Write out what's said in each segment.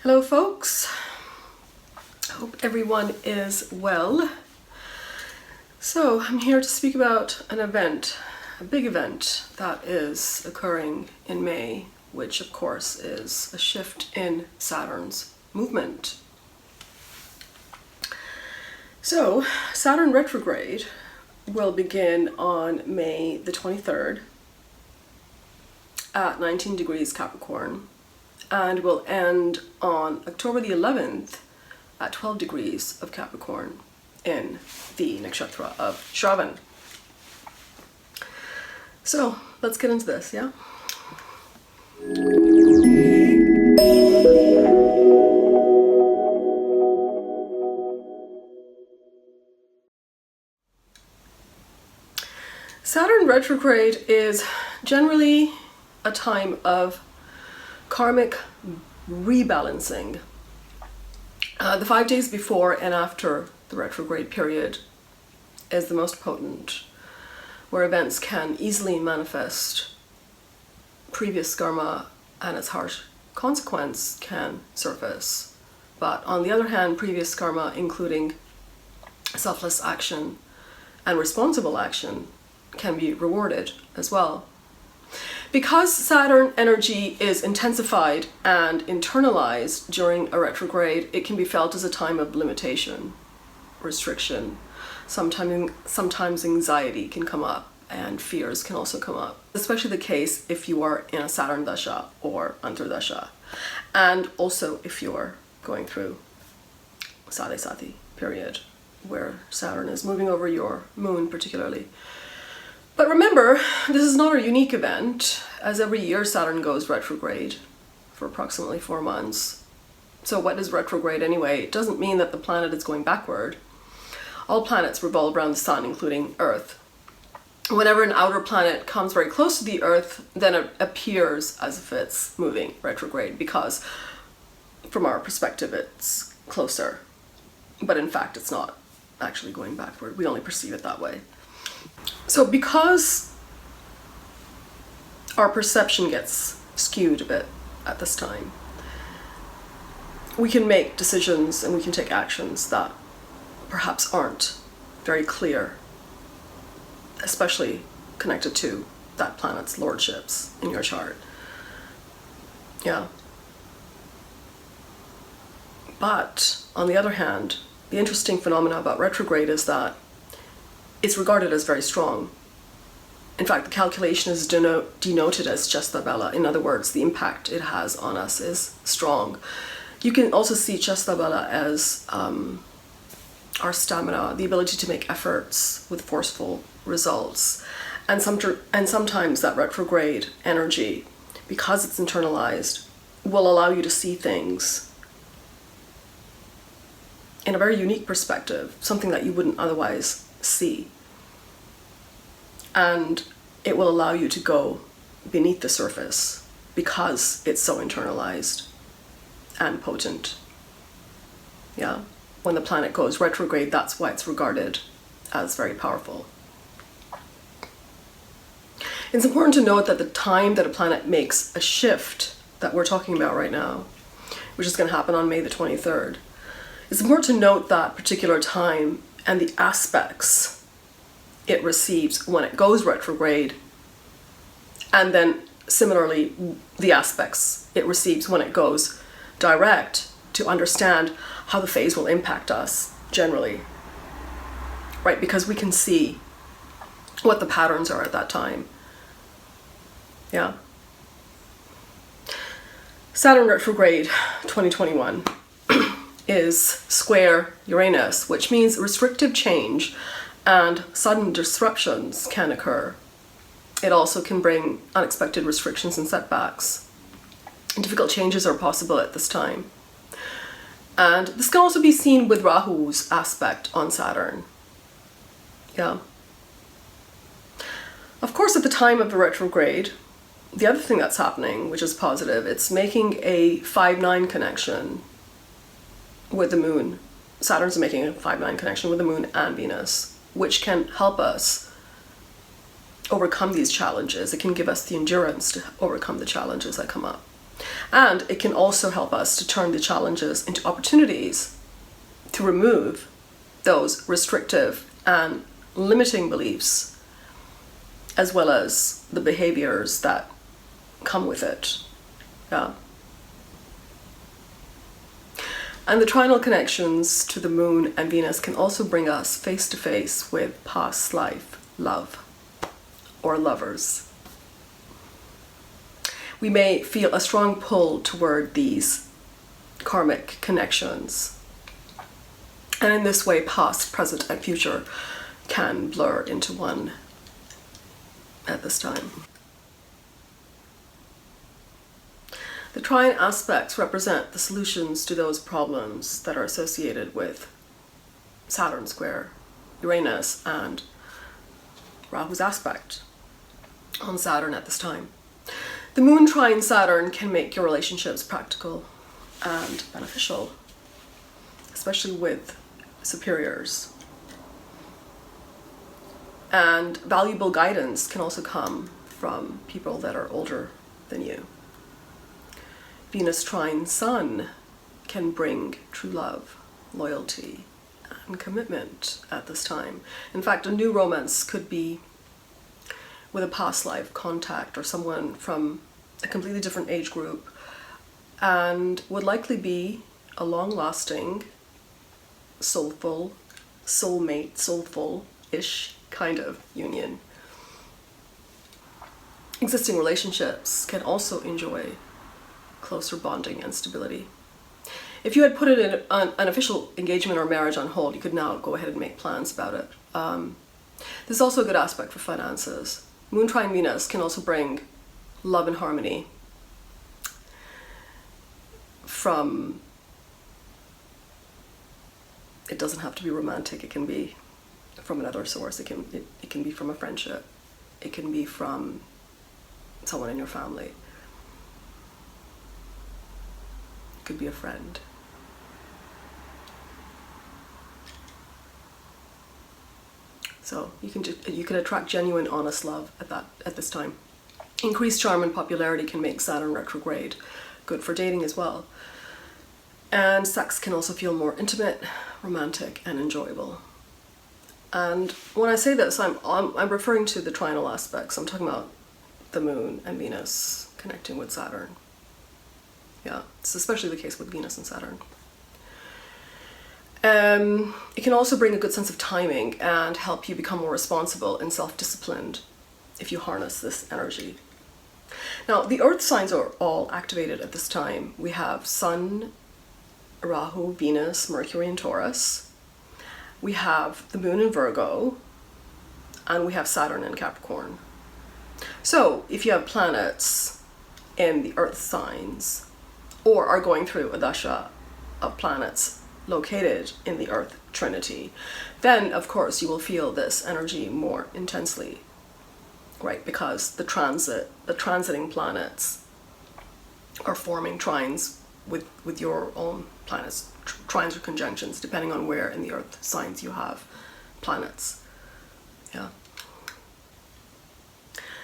Hello folks, hope everyone is well. So I'm here to speak about an event, a big event that is occurring in May, which of course is a shift in Saturn's movement. So Saturn Retrograde will begin on May the 23rd at 19 degrees Capricorn, and will end on October the 11th at 12 degrees of Capricorn in the nakshatra of Shravan. So let's get into this, yeah? Saturn retrograde is generally a time of karmic rebalancing. The 5 days before and after the retrograde period is the most potent, where events can easily manifest previous karma and its harsh consequence can surface. But on the other hand, previous karma, including selfless action and responsible action, can be rewarded as well. Because Saturn energy is intensified and internalized during a retrograde, it can be felt as a time of limitation, restriction. Sometimes anxiety can come up and fears can also come up, especially the case if you are in a Saturn dasha or antardasha, and also if you're going through Sati period, where Saturn is moving over your moon particularly. But remember, this is not a unique event, as every year Saturn goes retrograde for approximately 4 months. So what is retrograde anyway? It doesn't mean that the planet is going backward. All planets revolve around the sun, including Earth. Whenever an outer planet comes very close to the Earth, then it appears as if it's moving retrograde, because from our perspective it's closer. But in fact it's not actually going backward. We only perceive it that way. So because our perception gets skewed a bit at this time, we can make decisions and we can take actions that perhaps aren't very clear, especially connected to that planet's lordships in your chart. Yeah. But on the other hand, the interesting phenomena about retrograde is that it's regarded as very strong. In fact, the calculation is denoted as Chesta Bala. In other words, the impact it has on us is strong. You can also see Chesta Bala as our stamina, the ability to make efforts with forceful results. And sometimes that retrograde energy, because it's internalized, will allow you to see things in a very unique perspective, something that you wouldn't otherwise see. And it will allow you to go beneath the surface because it's so internalized and potent. Yeah, when the planet goes retrograde, that's why it's regarded as very powerful. It's important to note that the time that a planet makes a shift that we're talking about right now, which is going to happen on May the 23rd, it's important to note that particular time and the aspects it receives when it goes retrograde, and then similarly the aspects it receives when it goes direct, to understand how the phase will impact us generally, right? Because we can see what the patterns are at that time. Yeah. Saturn retrograde 2021 is square Uranus, which means restrictive change and sudden disruptions can occur. It also can bring unexpected restrictions and setbacks. Difficult changes are possible at this time. And this can also be seen with Rahu's aspect on Saturn. Yeah. Of course, at the time of the retrograde, the other thing that's happening, which is positive, it's making a 5-9 connection with the moon. Saturn's making a 5-9 connection with the moon and Venus, which can help us overcome these challenges. It can give us the endurance to overcome the challenges that come up. And it can also help us to turn the challenges into opportunities to remove those restrictive and limiting beliefs, as well as the behaviors that come with it. Yeah. And the trinal connections to the moon and Venus can also bring us face to face with past life love or lovers. We may feel a strong pull toward these karmic connections. And in this way, past, present, and future can blur into one at this time. The trine aspects represent the solutions to those problems that are associated with Saturn square Uranus and Rahu's aspect on Saturn at this time. The moon trine Saturn can make your relationships practical and beneficial, especially with superiors. And valuable guidance can also come from people that are older than you. Venus trine Sun can bring true love, loyalty, and commitment at this time. In fact, a new romance could be with a past life contact or someone from a completely different age group, and would likely be a long-lasting, soulful, soulmate, soulful-ish kind of union. Existing relationships can also enjoy closer bonding and stability. If you had put it in an official engagement or marriage on hold, you could now go ahead and make plans about it. This is also a good aspect for finances. Moon trine Venus can also bring love and harmony from, it doesn't have to be romantic, it can be from another source, it can be from a friendship, it can be from someone in your family, it could be a friend. So you can attract genuine, honest love at this time. Increased charm and popularity can make Saturn retrograde good for dating as well. And sex can also feel more intimate, romantic, and enjoyable. And when I say this, I'm referring to the trinal aspects. I'm talking about the moon and Venus connecting with Saturn. Yeah, it's especially the case with Venus and Saturn. It can also bring a good sense of timing and help you become more responsible and self-disciplined if you harness this energy. Now, the earth signs are all activated at this time. We have Sun, Rahu, Venus, Mercury, and Taurus. We have the moon in Virgo, and we have Saturn in Capricorn. So, if you have planets in the earth signs, or are going through a dasha of planets located in the earth trinity, then of course you will feel this energy more intensely, right? Because the transiting planets are forming trines with your own planets, trines or conjunctions, depending on where in the earth signs you have planets. Yeah.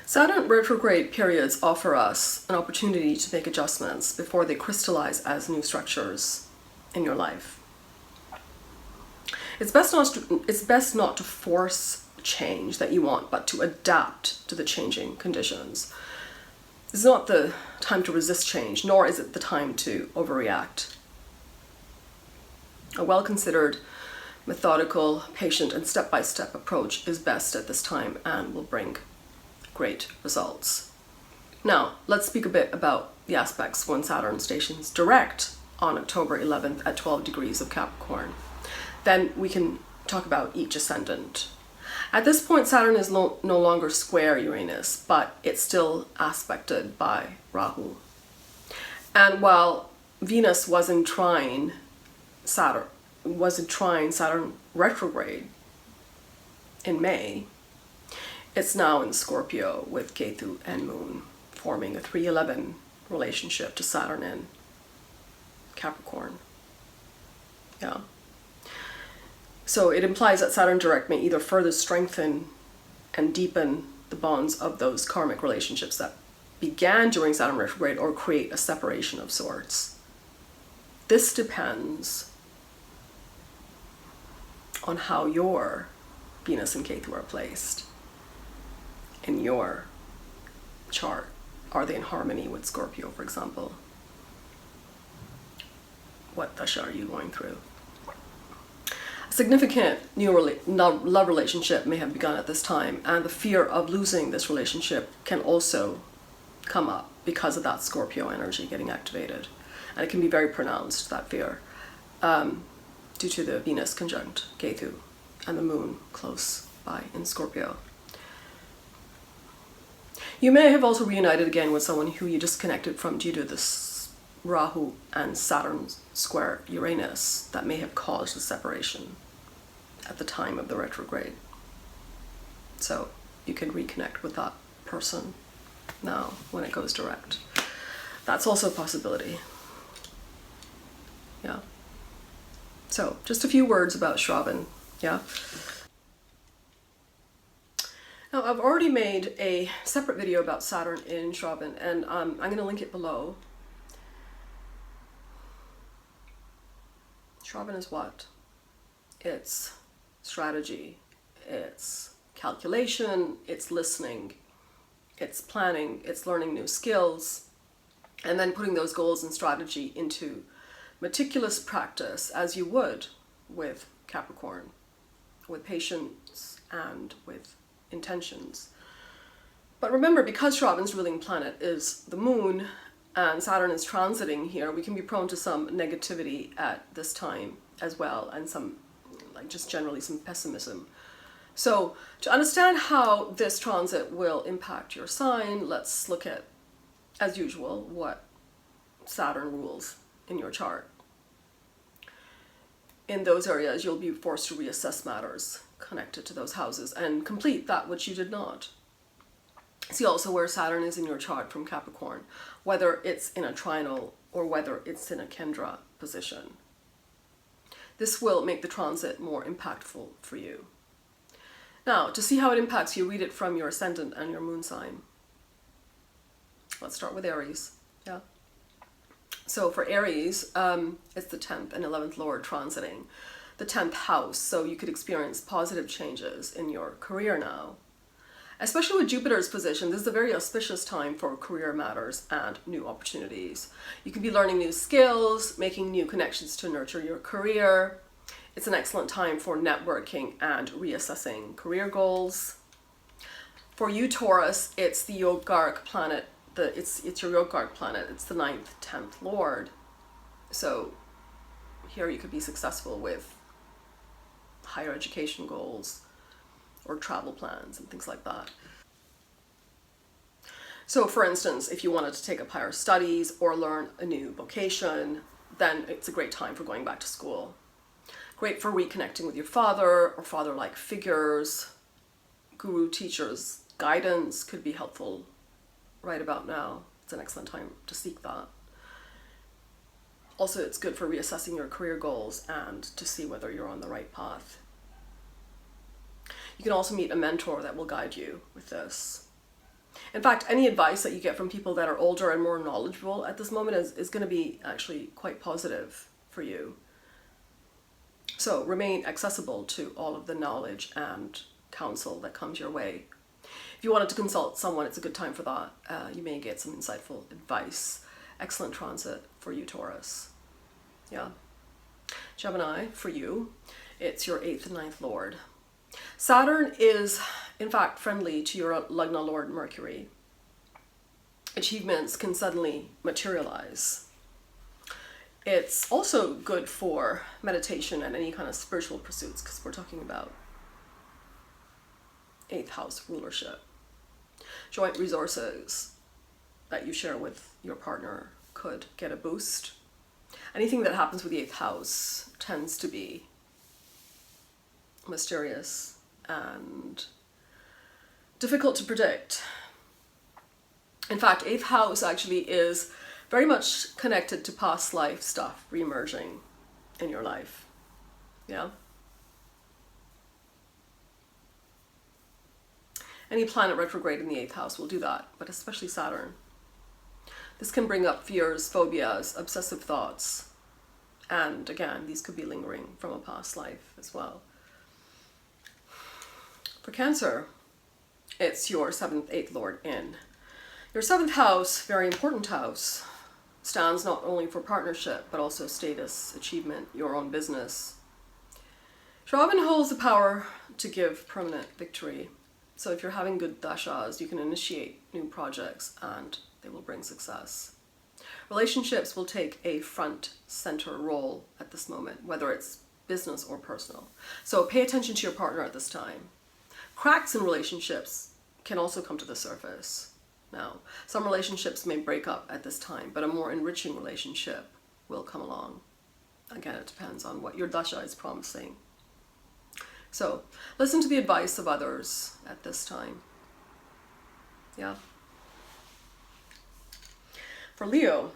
Saturn retrograde periods offer us an opportunity to make adjustments before they crystallize as new structures in your life. It's best not to force change that you want, but to adapt to the changing conditions. It's not the time to resist change, nor is it the time to overreact. A well-considered, methodical, patient, and step-by-step approach is best at this time and will bring great results. Now, let's speak a bit about the aspects when Saturn stations direct on October 11th at 12 degrees of Capricorn. Then we can talk about each ascendant. At this point, Saturn is no longer square Uranus, but it's still aspected by Rahu. And while Venus was in trine Saturn retrograde in May, it's now in Scorpio with Ketu and Moon, forming a 3-11 relationship to Saturn in Capricorn. Yeah. So it implies that Saturn direct may either further strengthen and deepen the bonds of those karmic relationships that began during Saturn retrograde or create a separation of sorts. This depends on how your Venus and Ketu are placed in your chart. Are they in harmony with Scorpio, for example? What dasha are you going through? A significant new love relationship may have begun at this time, and the fear of losing this relationship can also come up because of that Scorpio energy getting activated. And it can be very pronounced, that fear, due to the Venus conjunct Ketu and the moon close by in Scorpio. You may have also reunited again with someone who you disconnected from due to this Rahu and Saturn square Uranus that may have caused the separation at the time of the retrograde. So you can reconnect with that person now when it goes direct. That's also a possibility. Yeah. So just a few words about Shravan. Yeah. Now, I've already made a separate video about Saturn in Shravan, and I'm going to link it below. Shravan is what? It's strategy, it's calculation, it's listening, it's planning, it's learning new skills, and then putting those goals and strategy into meticulous practice as you would with Capricorn, with patience and with intentions. But remember, because Shravan's ruling planet is the moon and Saturn is transiting here, we can be prone to some negativity at this time as well, and some, like, just generally some pessimism. So to understand how this transit will impact your sign, let's look at, as usual, what Saturn rules in your chart. In those areas, you'll be forced to reassess matters connected to those houses and complete that which you did not. See also where Saturn is in your chart from Capricorn, whether it's in a trinal or whether it's in a Kendra position. This will make the transit more impactful for you. Now, to see how it impacts you, read it from your ascendant and your moon sign. Let's start with Aries. Yeah. So for Aries, it's the 10th and 11th Lord transiting the 10th house, so you could experience positive changes in your career now. Especially with Jupiter's position, this is a very auspicious time for career matters and new opportunities. You could be learning new skills, making new connections to nurture your career. It's an excellent time for networking and reassessing career goals. For you, Taurus, it's the Yogark planet. It's your Yogark planet. It's the 9th, 10th Lord. So here you could be successful with higher education goals or travel plans and things like that. So for instance, if you wanted to take up higher studies or learn a new vocation, then it's a great time for going back to school. Great for reconnecting with your father or father-like figures. Guru teachers' guidance could be helpful right about now. It's an excellent time to seek that. Also, it's good for reassessing your career goals and to see whether you're on the right path. You can also meet a mentor that will guide you with this. In fact, any advice that you get from people that are older and more knowledgeable at this moment is going to be actually quite positive for you. So remain accessible to all of the knowledge and counsel that comes your way. If you wanted to consult someone, it's a good time for that. You may get some insightful advice. Excellent transit for you, Taurus. Yeah. Gemini, for you, it's your 8th and 9th Lord. Saturn is, in fact, friendly to your Lagna Lord Mercury. Achievements can suddenly materialize. It's also good for meditation and any kind of spiritual pursuits, because we're talking about 8th house rulership. Joint resources that you share with your partner could get a boost. Anything that happens with the 8th house tends to be mysterious and difficult to predict. In fact, 8th house actually is very much connected to past life stuff re-emerging in your life. Yeah. Any planet retrograde in the 8th house will do that, but especially Saturn. This can bring up fears, phobias, obsessive thoughts. And again, these could be lingering from a past life as well. For Cancer, it's your 7th, 8th Lord in. Your 7th house, very important house, stands not only for partnership, but also status, achievement, your own business. Shravan holds the power to give permanent victory. So if you're having good dashas, you can initiate new projects and they will bring success. Relationships will take a front center role at this moment, whether it's business or personal. So pay attention to your partner at this time. Cracks in relationships can also come to the surface. Now, some relationships may break up at this time, but a more enriching relationship will come along. Again, it depends on what your dasha is promising. So, listen to the advice of others at this time. Yeah. For Leo,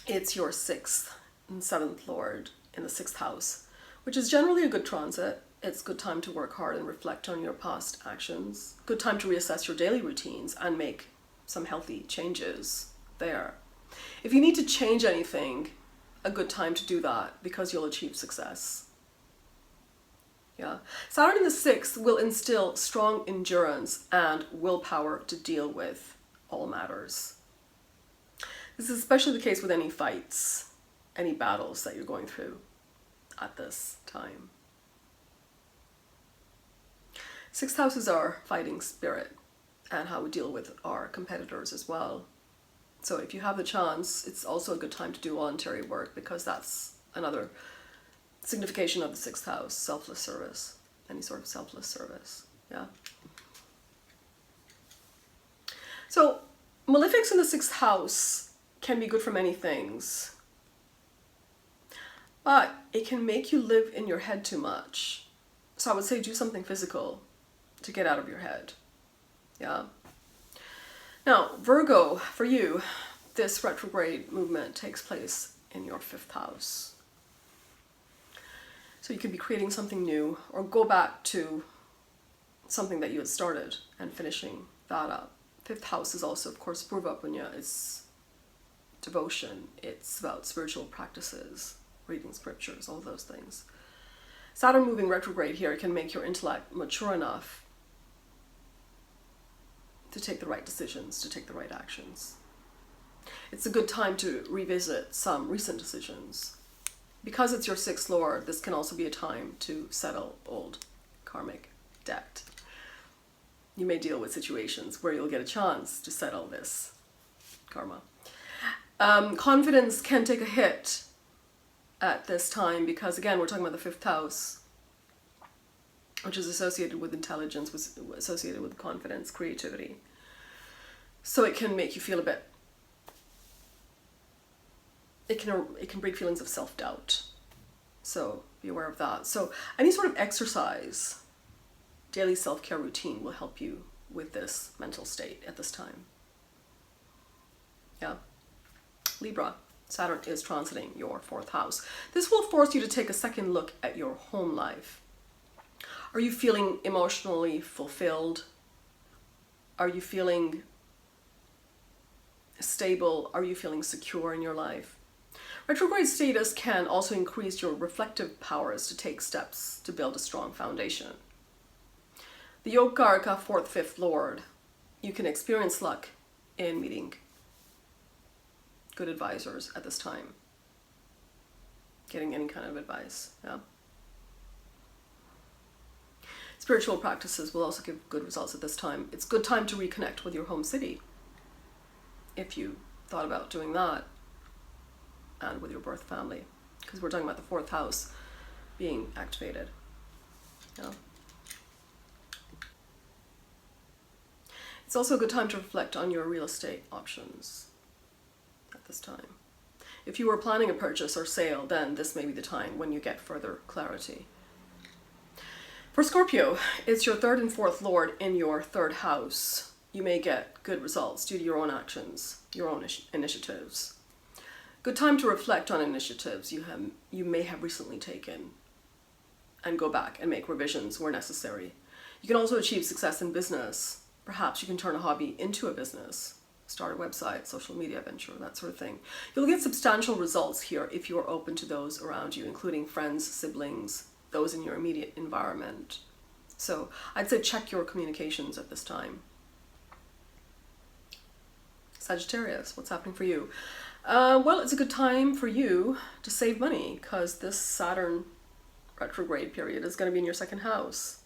it's your 6th and 7th Lord in the 6th house, which is generally a good transit. It's a good time to work hard and reflect on your past actions. Good time to reassess your daily routines and make some healthy changes there. If you need to change anything, a good time to do that because you'll achieve success. Yeah. Saturn in the 6th will instill strong endurance and willpower to deal with all matters. This is especially the case with any fights, any battles that you're going through at this time. 6th house is our fighting spirit and how we deal with our competitors as well. So if you have the chance, it's also a good time to do voluntary work because that's another signification of the 6th house, selfless service, any sort of selfless service, yeah. So malefics in the 6th house can be good for many things, but it can make you live in your head too much. So I would say do something physical to get out of your head, yeah. Now, Virgo, for you, this retrograde movement takes place in your 5th house. So you could be creating something new or go back to something that you had started and finishing that up. 5th house is also, of course, Purva Punya. It's devotion. It's about spiritual practices, reading scriptures, all those things. Saturn moving retrograde here can make your intellect mature enough to take the right decisions, to take the right actions. It's a good time to revisit some recent decisions. Because it's your 6th Lord, this can also be a time to settle old karmic debt. You may deal with situations where you'll get a chance to settle this karma. Confidence can take a hit at this time because, again, we're talking about the 5th house, which is associated with intelligence, was associated with confidence, creativity. So it can make you feel a bit, it can bring feelings of self-doubt. So be aware of that. So any sort of exercise, daily self-care routine will help you with this mental state at this time. Yeah. Libra, Saturn is transiting your 4th house. This will force you to take a second look at your home life. Are you feeling emotionally fulfilled? Are you feeling stable? Are you feeling secure in your life? Retrograde status can also increase your reflective powers to take steps to build a strong foundation. The Yogarika 4th, 5th Lord, you can experience luck in meeting good advisors at this time. Getting any kind of advice, yeah. Spiritual practices will also give good results at this time. It's a good time to reconnect with your home city, if you thought about doing that, and with your birth family, because we're talking about the 4th house being activated. Yeah. It's also a good time to reflect on your real estate options at this time. If you were planning a purchase or sale, then this may be the time when you get further clarity. For Scorpio, it's your 3rd and 4th Lord in your 3rd house. You may get good results due to your own actions, your own initiatives. Good time to reflect on initiatives you may have recently taken and go back and make revisions where necessary. You can also achieve success in business. Perhaps you can turn a hobby into a business. start a website, social media venture, that sort of thing. You'll get substantial results here if you're open to those around you, including friends, siblings, those in your immediate environment. So I'd say check your communications at this time. Sagittarius, what's happening for you? Well, it's a good time for you to save money because this Saturn retrograde period is going to be in your second house.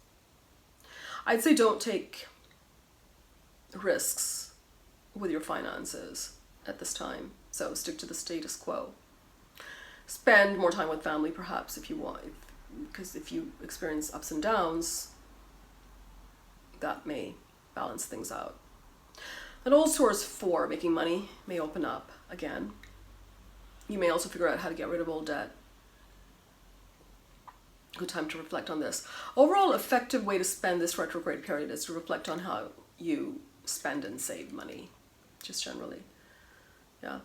I'd say don't take risks with your finances at this time. So stick to the status quo. Spend more time with family perhaps if you want, because if you experience ups and downs, that may balance things out. And all source for making money may open up again. You may also figure out how to get rid of old debt. Good time to reflect on this. Overall, effective way to spend this retrograde period is to reflect on how you spend and save money, just generally. Yeah.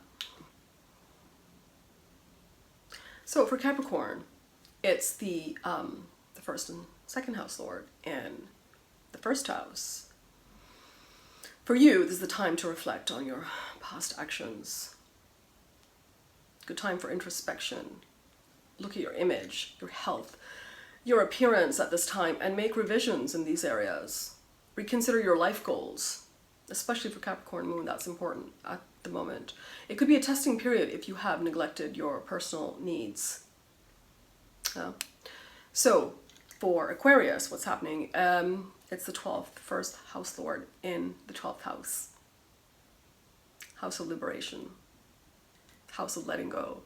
So for Capricorn, it's the first and second house lord in the first house. For you, this is the time to reflect on your past actions. Good time for introspection. Look at your image, your health, your appearance at this time, and make revisions in these areas. Reconsider your life goals, especially for Capricorn moon. That's important at the moment. It could be a testing period if you have neglected your personal needs. So for Aquarius, what's happening? It's the 12th, first house lord in the 12th house. House of liberation. House of letting go.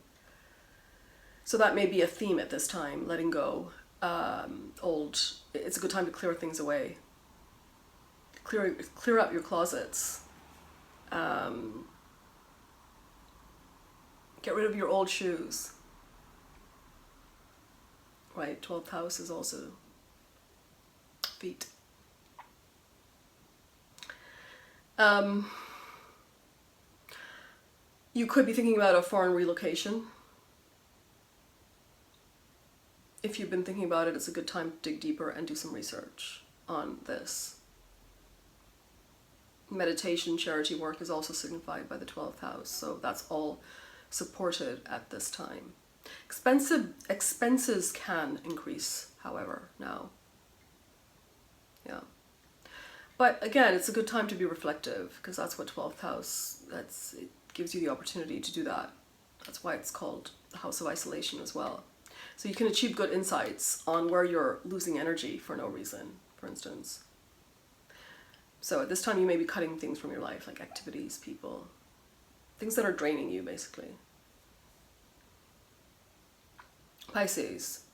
So that may be a theme at this time, letting go. It's a good time to clear things away. Clear up your closets. Get rid of your old shoes. Right, 12th house is also feet. You could be thinking about a foreign relocation. If you've been thinking about it, it's a good time to dig deeper and do some research on this. Meditation, charity work is also signified by the 12th house, so that's all supported at this time. Expenses can increase, however, now. Yeah. But again, it's a good time to be reflective, because that's what 12th house, it gives you the opportunity to do that. That's why it's called the house of isolation as well. So you can achieve good insights on where you're losing energy for no reason, for instance. So at this time you may be cutting things from your life, like activities, people, things that are draining you, basically. Pisces.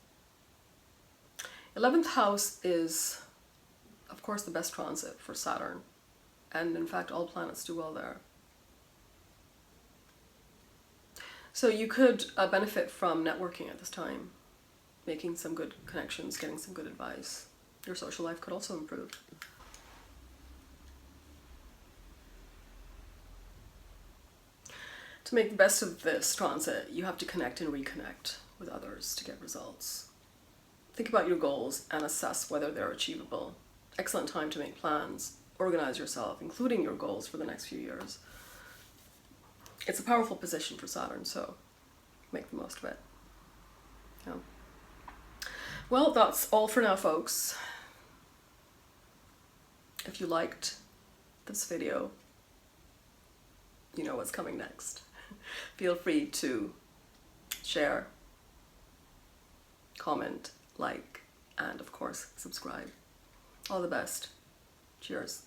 11th house is, of course, the best transit for Saturn. And in fact, all planets do well there. So you could benefit from networking at this time, making some good connections, getting some good advice. Your social life could also improve. To make the best of this transit, you have to connect and reconnect with others to get results. Think about your goals and assess whether they're achievable. Excellent time to make plans, organize yourself, including your goals for the next few years. It's a powerful position for Saturn, so make the most of it. Yeah. Well, that's all for now, folks. If you liked this video, you know what's coming next. Feel free to share, comment, like, and of course, subscribe. All the best. Cheers.